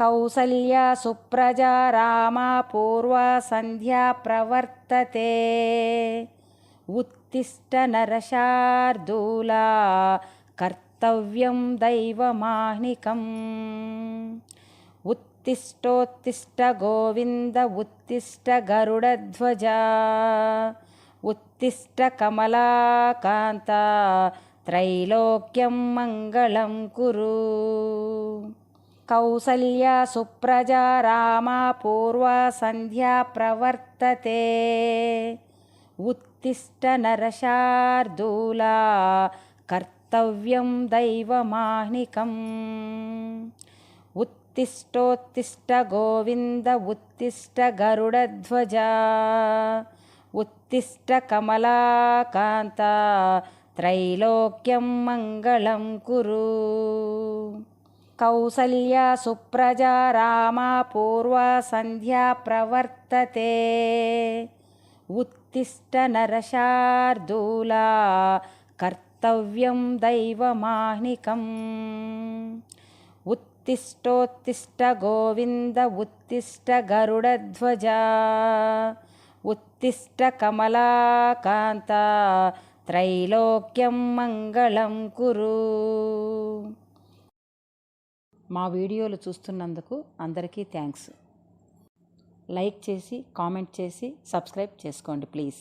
కౌసల్యా సుప్రజా రామా పూర్వా సంధ్యా ప్రవర్తతే ఉత్తిష్ట నరశార్దూలా కర్తవ్యం దైవమాహ్నికం. ఉత్తిష్టోత్తిష్ట గోవింద ఉత్తిష్ట గరుడధ్వజ ఉత్తిష్ట కమలాకాంత త్రైలోక్యం మంగళం కురు. కౌసల్యా సుప్రజా రామా పూర్వా సంధ్యా ప్రవర్తతే ఉత్తిష్ట నరశార్దూలా కర్తవ్యం దైవమాహ్నికం. ఉత్తిష్టోత్తిష్ట గోవింద ఉత్తిష్ట గరుడధ్వజ ఉత్తిష్ట కమలాకాంత త్రైలోక్యం మంగళం కురు. కౌసల్యా సుప్రజా రామా పూర్వా సంధ్యా ప్రవర్తతే ఉత్తిష్ట నరశార్దూలా కర్తవ్యం దైవమాహ్నికం. ఉత్తిష్టోత్తిష్ట గోవింద ఉత్తిష్ట గరుడధ్వజ ఉత్తిష్ట కమలాకాంత త్రైలోక్యం మంగళం కురు. మా వీడియోలు చూస్తున్నందుకు అందరికీ థ్యాంక్స్. లైక్ చేసి కామెంట్ చేసి సబ్స్క్రైబ్ చేసుకోండి ప్లీజ్.